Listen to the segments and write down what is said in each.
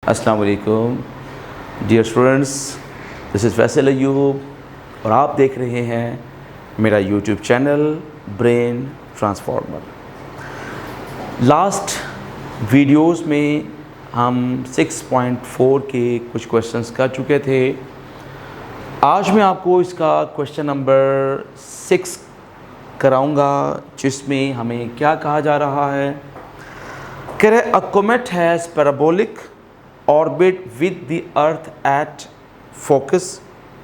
अस्सलाम वालेकुम dear students, this is Faisal Ayub और आप देख रहे हैं मेरा YouTube channel brain transformer. Last videos में हम 6.4 के कुछ क्वेश्चंस कर चुके थे। आज मैं आपको इसका क्वेश्चन नंबर 6 कराऊंगा, जिसमें हमें क्या कहा जा रहा है। कह रहे a comet has parabolic orbit with the earth at focus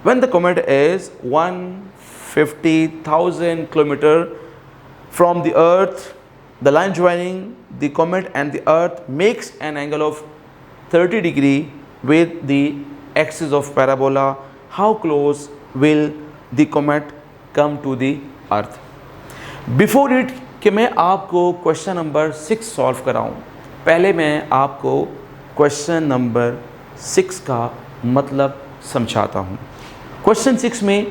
when the comet is 150,000 km from the earth. The line joining the comet and the earth makes an angle of 30 degree with the axis of parabola. How close will the comet come to the earth? Before it कि मैं आपको question number 6 solve कराऊं, पहले मैं आपको question number 6 का मतलब समझाता हूँ। क्वेश्चन 6 में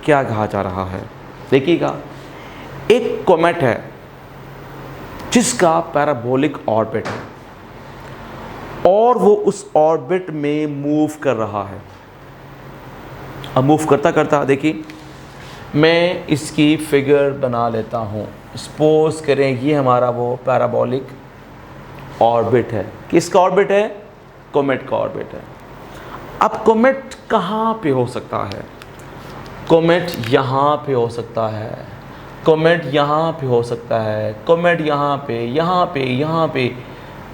क्या कहा जा रहा है, देखिएगा। एक कोमेट है जिसका पैराबोलिक ऑर्बिट है और वो उस ऑर्बिट में मूव कर रहा है। अब मूव करता करता देखिए, मैं इसकी फिगर बना लेता हूँ। सपोज करें ये हमारा वो पैराबोलिक ऑर्बिट है। किसका ऑर्बिट है? कोमेट का ऑर्बिट है। अब कोमेट कहाँ पे हो सकता है? कोमेट यहाँ पे हो सकता है, कोमेट यहाँ पे हो सकता है, कोमेट यहाँ पे, यहाँ पे, यहाँ पे।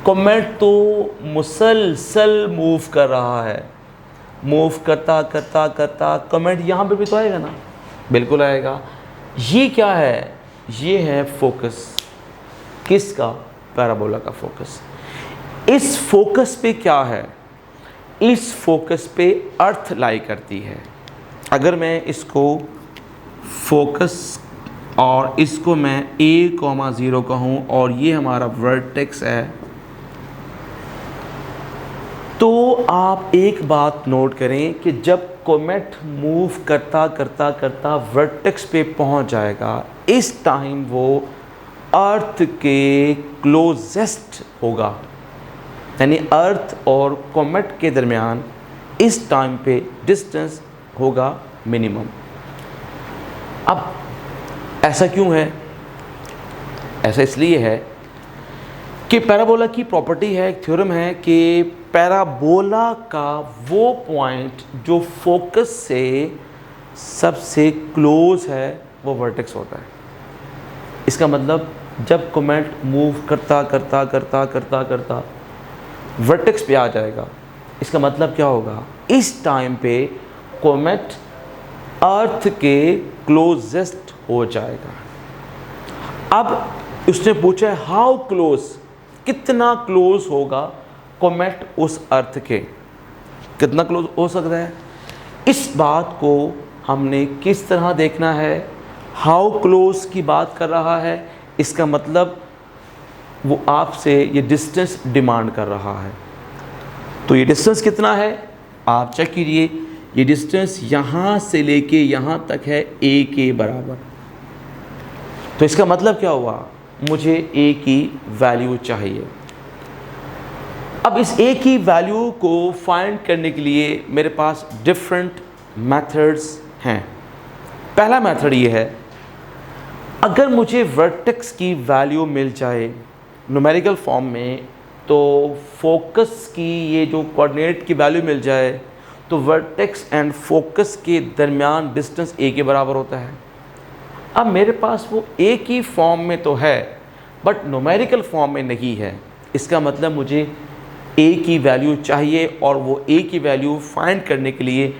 कोमेट तो मुसलसल मूव कर रहा है। मूव करता करता करता कोमेट यहाँ पे भी तो आएगा ना, बिल्कुल आएगा। ये क्या है? ये है फोकस। किसका? पैराबोला का फोकस। इस फोकस पे क्या है? इस फोकस पे अर्थ लाई करती है। अगर मैं इसको फोकस और इसको मैं A,0 कहूँ और ये हमारा वर्टेक्स है, तो आप एक बात नोट करें कि जब कोमेट मूव करता करता करता वर्टेक्स पे पहुंच जाएगा, इस टाइम वो अर्थ के क्लोजेस्ट होगा, यानी अर्थ और कोमेट के दरमियान इस टाइम पे डिस्टेंस होगा मिनिमम। अब ऐसा क्यों है? ऐसा इसलिए है कि पैराबोला की प्रॉपर्टी है, एक थ्योरम है कि पैराबोला का वो पॉइंट जो फोकस से सबसे क्लोज है वो वर्टेक्स होता है। इसका मतलब जब कोमेट मूव करता करता करता करता करता वर्टेक्स पे आ जाएगा, इसका मतलब क्या होगा? इस टाइम पे कोमेट अर्थ के क्लोजेस्ट हो जाएगा। अब उसने पूछा है हाउ क्लोज, कितना क्लोज होगा कोमेट उस अर्थ के, कितना क्लोज हो सकता है? इस बात को हमने किस तरह देखना है? हाउ क्लोज की बात कर रहा है, इसका मतलब वो आपसे ये डिस्टेंस डिमांड कर रहा है। तो ये डिस्टेंस कितना है आप चेक कीजिए। ये डिस्टेंस यहाँ से लेके यहाँ तक है A के बराबर। तो इसका मतलब क्या हुआ? मुझे A की वैल्यू चाहिए। अब इस A की वैल्यू को फाइंड करने के लिए मेरे पास डिफरेंट मेथड्स हैं। पहला मेथड ये है, अगर मुझे वर्टेक्स की वैल्यू मिल जाए न्यूमेरिकल फॉर्म में, तो फोकस की ये जो कोऑर्डिनेट की वैल्यू मिल जाए, तो वर्टेक्स एंड फोकस के दरमियान डिस्टेंस A के बराबर होता है। अब मेरे पास वो A की फॉर्म में तो है बट न्यूमेरिकल फॉर्म में नहीं है। इसका मतलब मुझे A की वैल्यू चाहिए और वो A की वैल्यू फाइंड करने के लिए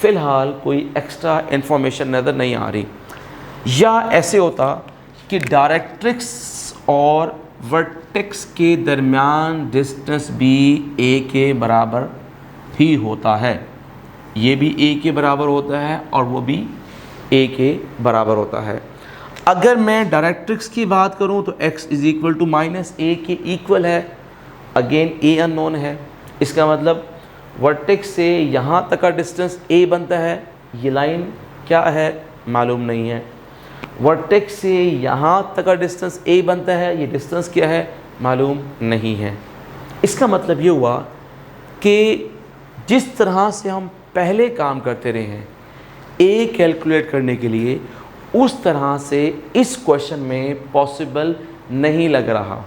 फ़िलहाल कोई एक्स्ट्रा इन्फॉर्मेशन नज़र नहीं आ रही। या ऐसे होता कि डायरेक्ट्रिक्स और वर्टेक्स के दरमियान डिस्टेंस भी A के बराबर ही होता है। ये भी A के बराबर होता है और वो भी A के बराबर होता है। अगर मैं डायरेक्ट्रिक्स की बात करूं तो x = -a के इक्वल है। अगेन A अननोन है, इसका मतलब वर्टेक्स से यहाँ तक का डिस्टेंस A बनता है। ये लाइन क्या है मालूम नहीं है। वर्टेक्स से यहाँ तक का डिस्टेंस A बनता है, ये डिस्टेंस क्या है मालूम नहीं है। इसका मतलब ये हुआ कि जिस तरह से हम पहले काम करते रहे हैं ए कैलकुलेट करने के लिए, उस तरह से इस क्वेश्चन में पॉसिबल नहीं लग रहा।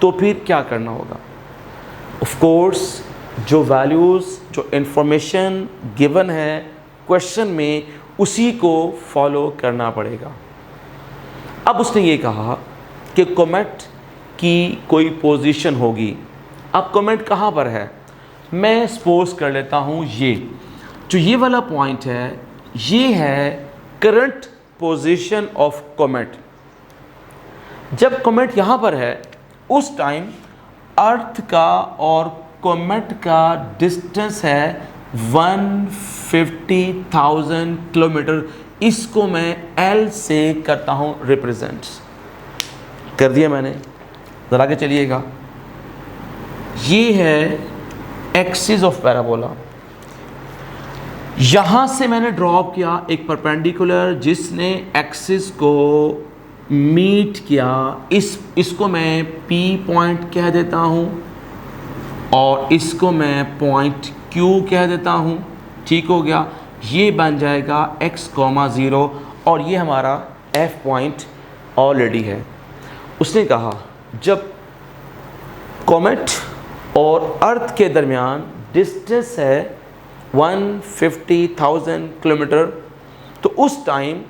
तो फिर क्या करना होगा? ऑफ कोर्स जो वैल्यूज़, जो इंफॉर्मेशन गिवन है क्वेश्चन में, उसी को फॉलो करना पड़ेगा। अब उसने ये कहा कि कॉमेट की कोई पोजीशन होगी। अब कॉमेट कहाँ पर है? मैं सपोज कर लेता हूँ ये वाला पॉइंट है, ये है करंट पोजीशन ऑफ कॉमेट। जब कॉमेट यहाँ पर है उस टाइम अर्थ का और कॉमेट का डिस्टेंस है 150,000 किलोमीटर। इसको मैं L से करता हूँ रिप्रेजेंट। कर दिया मैंने, ज़रा आगे चलिएगा। ये है एक्सिस ऑफ पैराबोला। यहाँ से मैंने ड्रॉप किया एक परपेंडिकुलर जिसने एक्सिस को मीट किया। इसको मैं P पॉइंट कह देता हूँ और इसको मैं पॉइंट Q कह देता हूँ। ठीक हो गया। ये बन जाएगा x,0 और ये हमारा F पॉइंट ऑलरेडी है। उसने कहा जब कॉमेट और अर्थ के दरमियान डिस्टेंस है 150,000 किलोमीटर, तो उस टाइम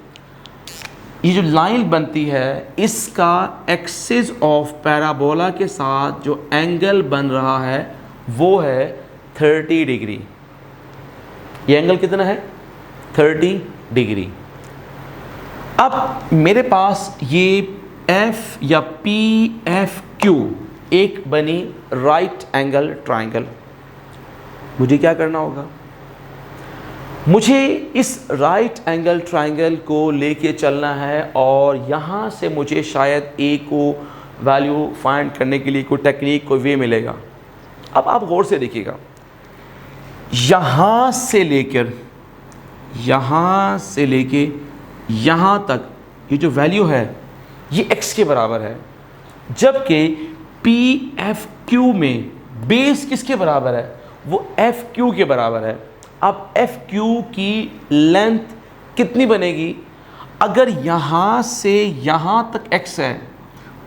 ये जो लाइन बनती है इसका एक्सिस ऑफ पैराबोला के साथ जो एंगल बन रहा है वो है 30 डिग्री। ये एंगल कितना है? 30 डिग्री। अब मेरे पास ये F या PFQ एक बनी राइट एंगल ट्राइंगल। मुझे क्या करना होगा? मुझे इस राइट एंगल ट्राइंगल को लेके चलना है और यहाँ से मुझे शायद A को वैल्यू फाइंड करने के लिए कोई टेक्निक, कोई वे मिलेगा। अब आप गौर से देखिएगा, यहाँ से लेके यहाँ तक ये जो वैल्यू है ये x के बराबर है, जबकि PFQ में बेस किसके बराबर है? वो FQ के बराबर है। अब FQ की लेंथ कितनी बनेगी? अगर यहाँ से यहाँ तक x है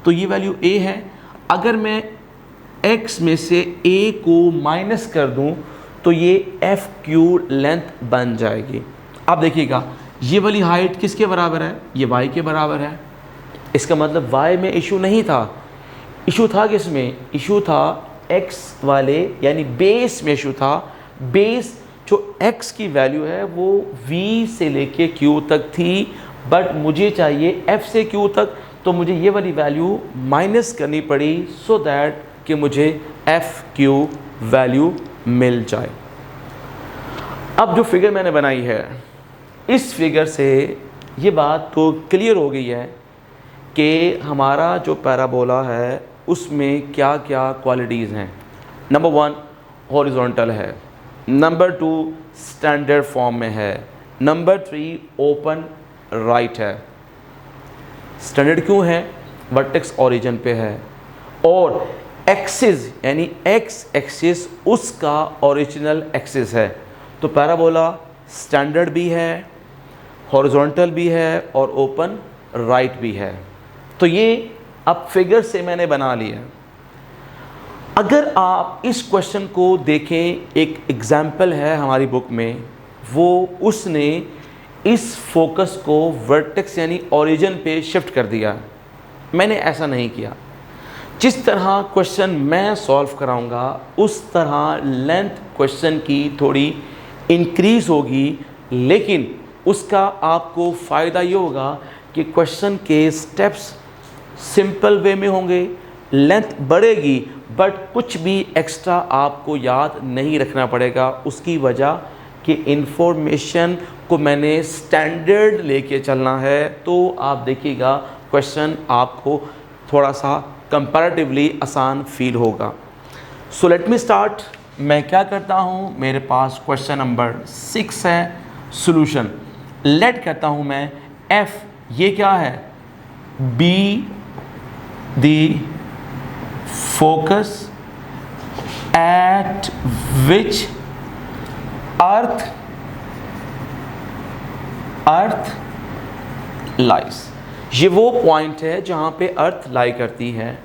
तो ये वैल्यू A है। अगर मैं x में से A को माइनस कर दूँ तो ये FQ लेंथ बन जाएगी। अब देखिएगा ये वाली हाइट किसके बराबर है? ये y के बराबर है। इसका मतलब y में इशू नहीं था। इशू था किस में? इशू था x वाले यानी बेस में इशू था। बेस जो x की वैल्यू है वो v से लेके q तक थी, बट मुझे चाहिए f से q तक, तो मुझे ये वाली वैल्यू माइनस करनी पड़ी सो दैट कि मुझे FQ वैल्यू मिल जाए। अब जो फिगर मैंने बनाई है, इस फिगर से ये बात तो क्लियर हो गई है कि हमारा जो पैराबोला है उसमें क्या क्या क्वालिटीज़ हैं। नंबर 1 हॉरिजॉन्टल है, नंबर 2 स्टैंडर्ड फॉर्म में है, नंबर 3 ओपन राइट है। स्टैंडर्ड क्यों है? वर्टेक्स ओरिजिन पे है और एक्सिस यानी एक्स एक्सिस उसका ओरिजिनल एक्सिस है। तो पैराबोला स्टैंडर्ड भी है, हॉरिजॉन्टल भी है और ओपन राइट भी है। तो ये अब फिगर से मैंने बना लिया। अगर आप इस क्वेश्चन को देखें, एक एग्जाम्पल है हमारी बुक में, वो उसने इस फोकस को वर्टेक्स यानी ओरिजिन पे शिफ्ट कर दिया। मैंने ऐसा नहीं किया। जिस तरह क्वेश्चन मैं सॉल्व कराऊंगा उस तरह लेंथ क्वेश्चन की थोड़ी इंक्रीज होगी, लेकिन उसका आपको फ़ायदा ये होगा कि क्वेश्चन के स्टेप्स सिंपल वे में होंगे, लेंथ बढ़ेगी, बट कुछ भी एक्स्ट्रा आपको याद नहीं रखना पड़ेगा। उसकी वजह कि इंफॉर्मेशन को मैंने स्टैंडर्ड लेके चलना है। तो आप देखिएगा क्वेश्चन आपको थोड़ा सा कंपैरेटिवली आसान फील होगा। So let me start. मैं क्या करता हूँ, मेरे पास क्वेश्चन नंबर 6 है, सॉल्यूशन। लेट करता हूँ मैं F, ये क्या है? Be the focus at which earth lies, ये वो पॉइंट है जहां पे अर्थ लाई करती है।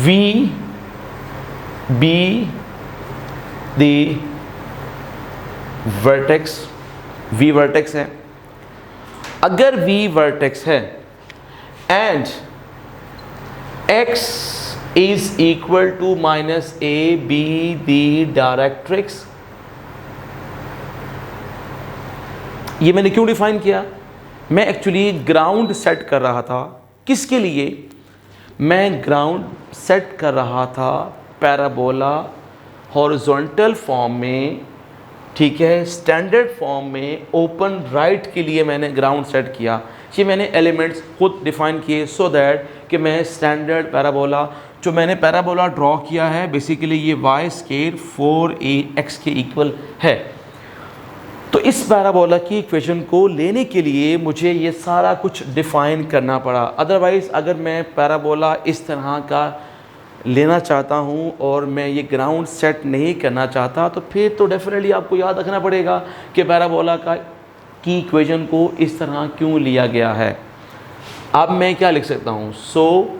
V be the vertex, V vertex है। अगर V vertex है and x is equal to minus a b the directrix, ये मैंने क्यों डिफाइन किया? मैं एक्चुअली ग्राउंड सेट कर रहा था। किसके लिए? मैं ग्राउंड सेट कर रहा था पैराबोला हॉरिजॉन्टल फॉर्म में, ठीक है, स्टैंडर्ड फॉर्म में ओपन राइट के लिए मैंने ग्राउंड सेट किया। ये मैंने एलिमेंट्स खुद डिफाइन किए सो दैट कि मैं स्टैंडर्ड पैराबोला, जो मैंने पैराबोला ड्रॉ किया है बेसिकली ये y स्क्वायर 4ax के इक्वल है। तो इस पैराबोला की इक्वेशन को लेने के लिए मुझे ये सारा कुछ डिफाइन करना पड़ा। अदरवाइज़ अगर मैं पैराबोला इस तरह का लेना चाहता हूँ और मैं ये ग्राउंड सेट नहीं करना चाहता, तो फिर तो डेफिनेटली आपको याद रखना पड़ेगा कि पैराबोला की इक्वेशन को इस तरह क्यों लिया गया है। अब मैं क्या लिख सकता हूँ? So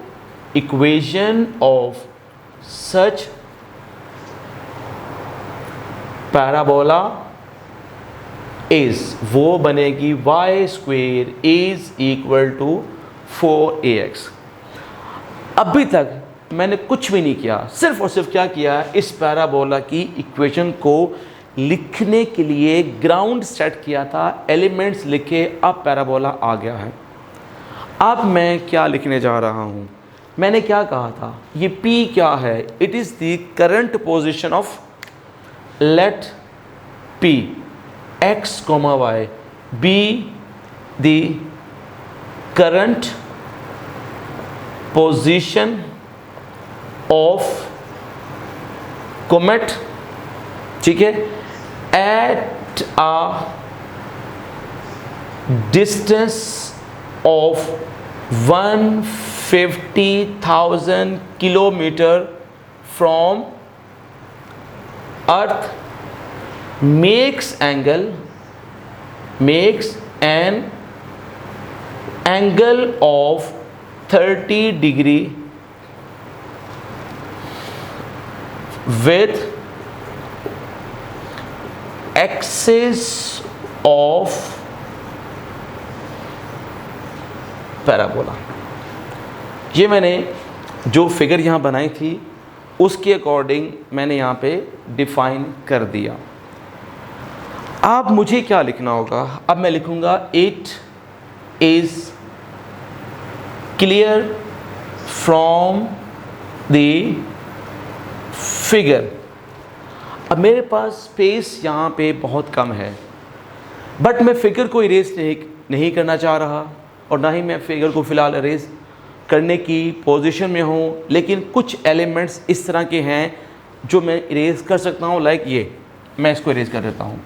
equation of such parabola is, वो बनेगी y square is equal to 4ax। अभी तक मैंने कुछ भी नहीं किया, सिर्फ और सिर्फ क्या किया, इस पैराबोला की इक्वेशन को लिखने के लिए ग्राउंड सेट किया था, एलिमेंट्स लिखे, अब पैराबोला आ गया है। अब मैं क्या लिखने जा रहा हूँ? मैंने क्या कहा था? ये P क्या है? It is the current position of, let P x, y be the current position of comet, ठीक है, at a distance of 150,000 kilometer from earth, makes an angle of 30 degree with axis of parabola. ये मैंने जो figure यहाँ बनाई थी उसके according मैंने यहाँ पे डिफाइन कर दिया। अब मुझे क्या लिखना होगा? अब मैं लिखूँगा it is clear from the figure. अब मेरे पास स्पेस यहाँ पे बहुत कम है, बट मैं फिगर को इरेज नहीं करना चाह रहा और ना ही मैं फिगर को फ़िलहाल इरेज करने की पोजीशन में हूँ, लेकिन कुछ एलिमेंट्स इस तरह के हैं जो मैं इरेज कर सकता हूँ। लाइक ये, मैं इसको इरेज कर देता हूँ,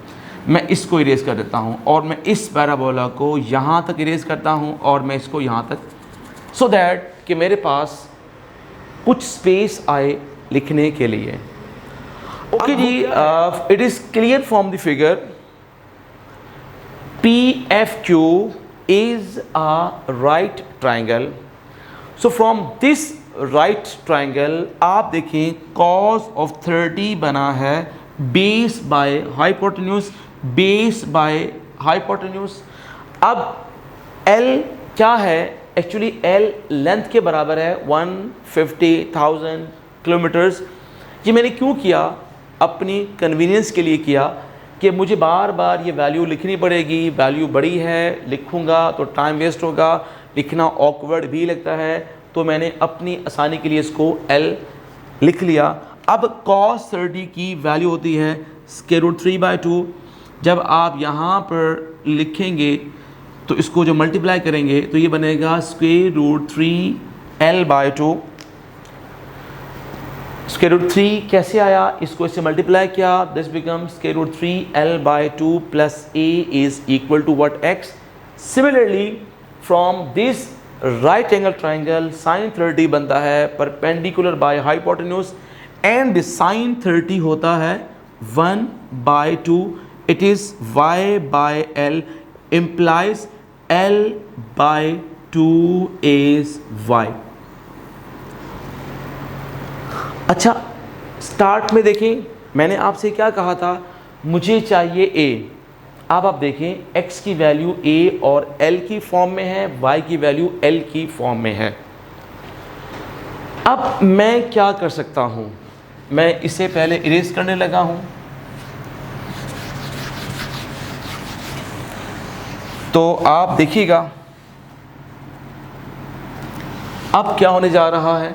मैं इसको इरेज कर देता हूँ और मैं इस पैराबोला को यहाँ तक इरेज करता हूँ और मैं इसको यहाँ तक, सो दैट कि मेरे पास कुछ स्पेस आए लिखने के लिए। ओके जी, it is clear from the figure PFQ is a right triangle. So from this right triangle आप देखें cos of 30 बना है base by hypotenuse, base by hypotenuse। अब L क्या है? एक्चुअली L लेंथ के बराबर है 150,000 किलोमीटर्स। ये मैंने क्यों किया? अपनी कन्वीनियंस के लिए किया कि मुझे बार बार ये वैल्यू लिखनी पड़ेगी, वैल्यू बड़ी है, लिखूँगा तो टाइम वेस्ट होगा, लिखना ऑकवर्ड भी लगता है, तो मैंने अपनी आसानी के लिए इसको L लिख लिया। अब cos 30 की वैल्यू होती है √3/2। जब आप यहाँ पर लिखेंगे तो इसको जो मल्टीप्लाई करेंगे तो ये बनेगा √3L/2। √3 कैसे आया? इसको इससे मल्टीप्लाई किया, this becomes √3L/2 plus a is equal to what? x। Similarly from this right angle triangle sin 30 बनता है perpendicular by hypotenuse and sine 30 होता है 1/2, it is y/l implies l/2 is y। अच्छा, स्टार्ट में देखें मैंने आपसे क्या कहा था, मुझे चाहिए a। अब आप देखें x की वैल्यू a और l की फॉर्म में है, y की वैल्यू l की फॉर्म में है। अब मैं क्या कर सकता हूं, मैं इसे पहले इरेज करने लगा हूं। तो आप देखिएगा अब क्या होने जा रहा है।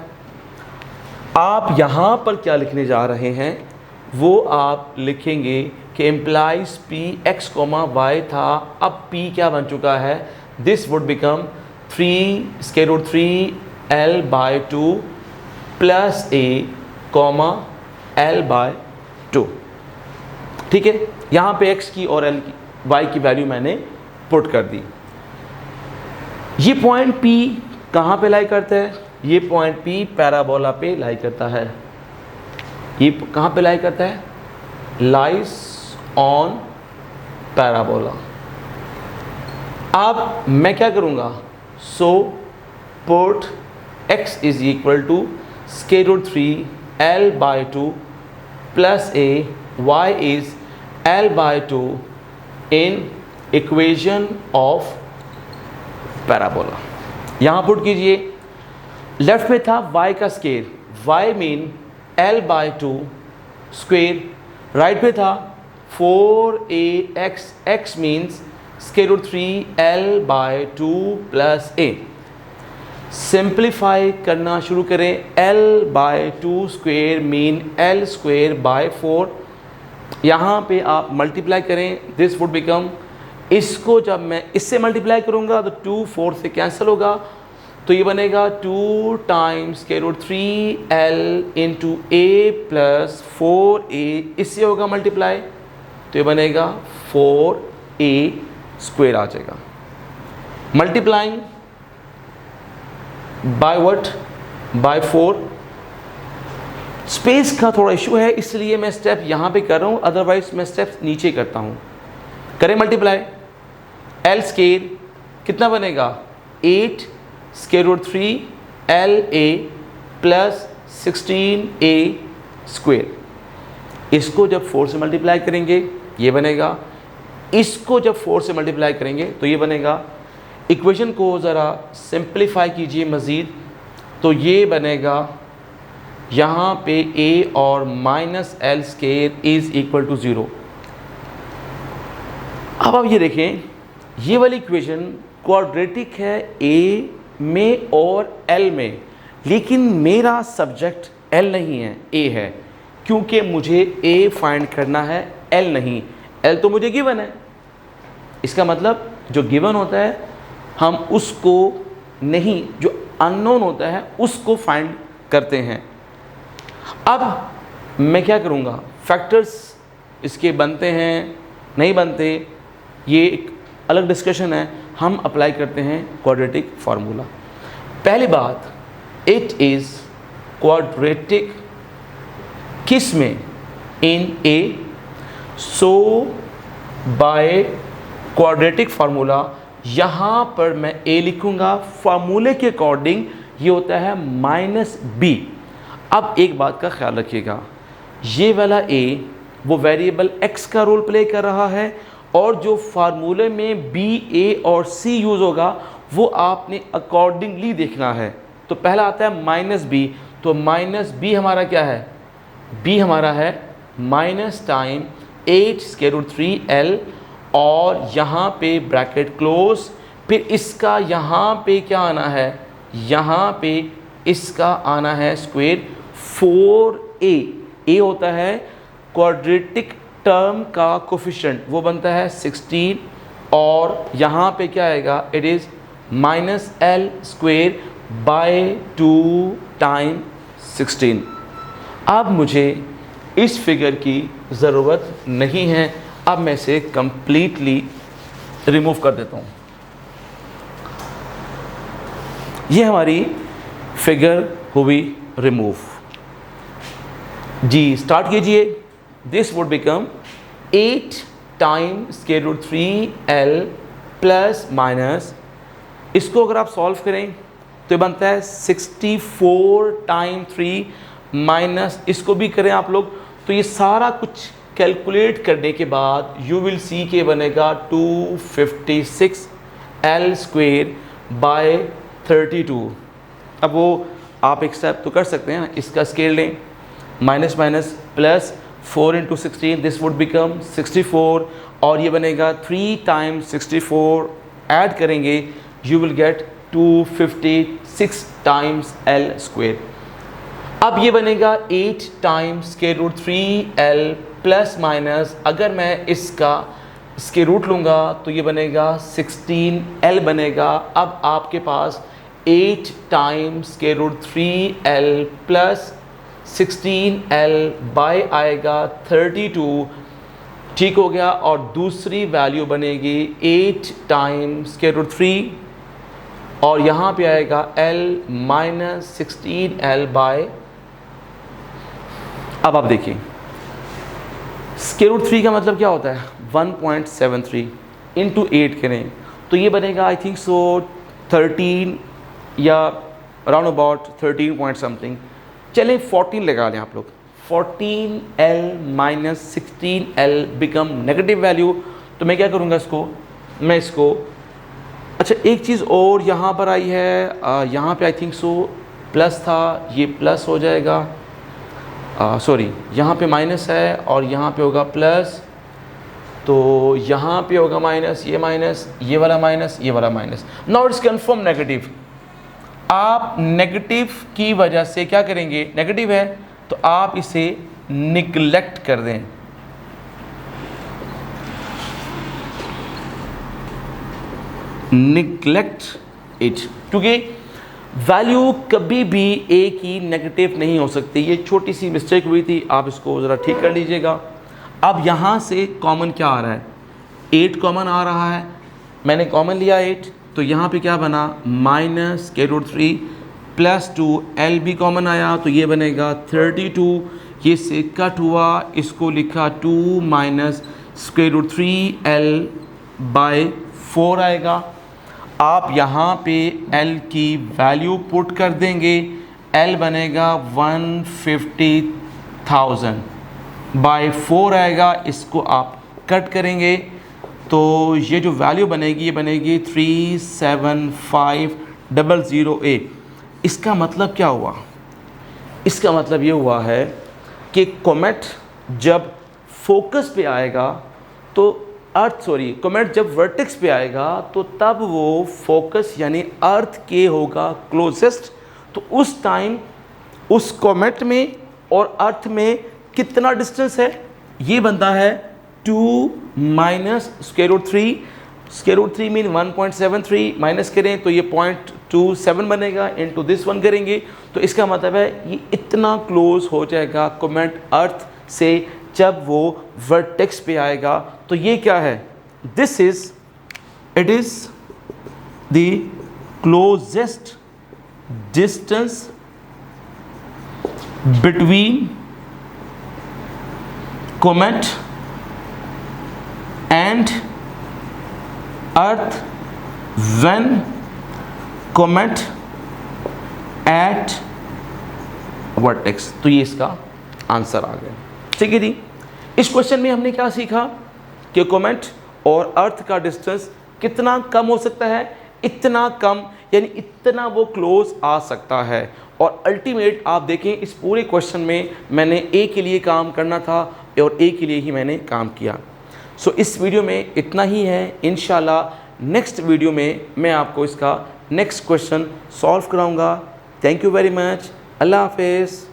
आप यहां पर क्या लिखने जा रहे हैं, वो आप लिखेंगे कि implies P X comma Y था, अब पी क्या बन चुका है, this would become 3√3l/2 plus a comma l/2। ठीक है, यहाँ पे x की और l की y की वैल्यू मैंने पुट कर दी। ये पॉइंट P कहाँ पे लाई करता है, ये पॉइंट P पैराबोला पे लाई करता है। ये कहाँ पे लाई करता है, लाइज ऑन पैराबोला। अब मैं क्या करूँगा, so put x is equal to √3l/2 plus a, y is l/2 in equation of parabola. यहाँ पुट कीजिए, लेफ्ट में था y का square, y mean l/2 square, right में था 4ax, x means √3l/2 plus a। Simplify करना शुरू करें, l/2 square mean l square by 4। यहाँ पे आप मल्टीप्लाई करें, दिस वुड बिकम, इसको जब मैं इससे मल्टीप्लाई करूँगा तो 2 4 से कैंसिल होगा, तो ये बनेगा 2 times √3l into a plus 4a, इससे होगा मल्टीप्लाई, तो ये बनेगा 4a स्क्वेयर आ जाएगा। Multiplying by what, by 4। Space का थोड़ा इशू है इसलिए मैं स्टेप यहाँ पे कर रहा हूँ, अदरवाइज मैं स्टेप नीचे करता हूँ। करें मल्टीप्लाई, l स्केयर कितना बनेगा 8 √3la प्लस 16a स्क्वेयर। इसको जब 4 से मल्टीप्लाई करेंगे ये बनेगा, इसको जब 4 से मल्टीप्लाई करेंगे तो ये बनेगा। इक्वेशन को ज़रा सिंप्लीफाई कीजिए मज़ीद, तो ये बनेगा यहाँ पे a और minus l square is equal to 0। अब आप ये देखें, ये वाली इक्वेशन क्वाड्रेटिक है a में और l में, लेकिन मेरा सब्जेक्ट l नहीं है, a है, क्योंकि मुझे a फाइंड करना है, l नहीं। l तो मुझे गिवन है, इसका मतलब जो गिवन होता है हम उसको नहीं, जो अननोन होता है उसको फाइंड करते हैं। अब मैं क्या करूँगा, फैक्टर्स इसके बनते हैं नहीं बनते, ये एक अलग डिस्कशन है, हम अप्लाई करते हैं क्वाड्रेटिक फार्मूला। पहली बात, इट इज़ क्वाड्रेटिक किस में, इन ए, सो बाय क्वाड्रेटिक फार्मूला यहाँ पर मैं a लिखूँगा, फार्मूले के अकॉर्डिंग ये होता है -b। अब एक बात का ख्याल रखिएगा, ये वाला a वो वेरिएबल x का रोल प्ले कर रहा है, और जो फार्मूले में b, a और c यूज़ होगा वो आपने अकॉर्डिंगली देखना है। तो पहला आता है -b, तो -b हमारा क्या है, b हमारा है माइनस टाइम 8 √3l, और यहाँ पे ब्रैकेट क्लोज, फिर इसका यहाँ पे क्या आना है, यहाँ पे इसका आना है स्क्वेयर 4a। a होता है क्वाड्रेटिक टर्म का कोफिशिएंट, वो बनता है 16, और यहाँ पे क्या आएगा, it is -l square bye 2 time 16। अब मुझे इस फिगर की ज़रूरत नहीं है, अब मैं इसे कंप्लीटली रिमूव कर देता हूँ। ये हमारी फिगर हुई रिमूव। जी स्टार्ट कीजिए। This would become 8 time square root 3l plus minus, इसको अगर आप सॉल्व करें तो ये बनता है 64 टाइम 3 माइनस, इसको भी करें आप लोग तो ये सारा कुछ कैलकुलेट करने के बाद यू विल सी के बनेगा 256l स्क्वेयर बाय 32। अब वो आप एक स्टेप तो कर सकते हैं ना, इसका स्केल लें, minus minus plus 4 into 16, this would become 64 और ये बनेगा 3 टाइम्स 64, ऐड करेंगे you will get 256 times l square. अब ये बनेगा 8 times square root 3l plus minus, अगर मैं इसका स्क्वायर रूट लूँगा तो ये बनेगा 16l बनेगा। अब आपके पास 8 times square root 3l plus 16l by आएगा 32, ठीक हो गया। और दूसरी वैल्यू बनेगी 8 टाइम्स स्क्वायर रूट 3 और यहाँ पे आएगा l माइनस 16l बाय, अब आप देखिए स्क्वायर रूट 3 का मतलब क्या होता है 1.73 इंटू 8 करें तो ये बनेगा आई थिंक सो 13 या अराउंड अबाउट 13 पॉइंट समथिंग, चलें 14 लगा लें आप लोग, 14l minus 16l become negative value. तो मैं क्या करूँगा इसको, मैं इसको, अच्छा एक चीज़ और यहाँ पर आई है, यहाँ पे आई थिंक सो प्लस था, ये प्लस हो जाएगा, सॉरी यहाँ पे माइनस है और यहाँ पे होगा प्लस, तो यहाँ पे होगा माइनस, ये वाला माइनस, ये वाला minus. Now it's confirm negative. आप नेगेटिव की वजह से क्या करेंगे, नेगेटिव है तो आप इसे निगलेक्ट कर दें, निगलेक्ट इट, क्योंकि वैल्यू कभी भी एक ही नेगेटिव नहीं हो सकती। ये छोटी सी मिस्टेक हुई थी, आप इसको ज़रा ठीक कर लीजिएगा। अब यहाँ से कॉमन क्या आ रहा है, 8 कॉमन आ रहा है, मैंने कॉमन लिया 8 तो यहाँ पे क्या बना minus square root 3 plus 2l भी कॉमन आया तो ये बनेगा 32, ये से कट हुआ, इसको लिखा 2 minus square root 3l bye 4 आएगा। आप यहाँ पे l की वैल्यू पुट कर देंगे, l बनेगा 150,000 बाय 4 आएगा, इसको आप कट करेंगे तो ये जो वैल्यू बनेगी ये बनेगी 37500A। इसका मतलब क्या हुआ, इसका मतलब ये हुआ है कि कॉमेट जब फोकस पे आएगा तो कॉमेट जब वर्टेक्स पे आएगा तो तब वो फोकस यानी अर्थ के होगा क्लोजेस्ट, तो उस टाइम उस कॉमेट में और अर्थ में कितना डिस्टेंस है, ये बनता है 2 minus square root 3, square root 3 mean 1.73, माइनस करें तो ये 0.27 बनेगा, इनटू दिस वन करेंगे तो इसका मतलब है ये इतना क्लोज हो जाएगा कॉमेट अर्थ से जब वो वर्टेक्स पे आएगा। तो ये क्या है, this is, it is the closest distance between comet and earth when comet at vertex। तो ये इसका आंसर आ गया, ठीक है जी। इस क्वेश्चन में हमने क्या सीखा कि कोमेट और अर्थ का डिस्टेंस कितना कम हो सकता है, इतना कम यानी इतना वो क्लोज आ सकता है। और अल्टीमेट आप देखें इस पूरे क्वेश्चन में मैंने ए के लिए काम करना था और ए के लिए ही मैंने काम किया। सो इस वीडियो में इतना ही है, इंशाल्लाह नेक्स्ट वीडियो में मैं आपको इसका नेक्स्ट क्वेश्चन सॉल्व कराऊंगा। थैंक यू वेरी मच, अल्लाह हाफिज़।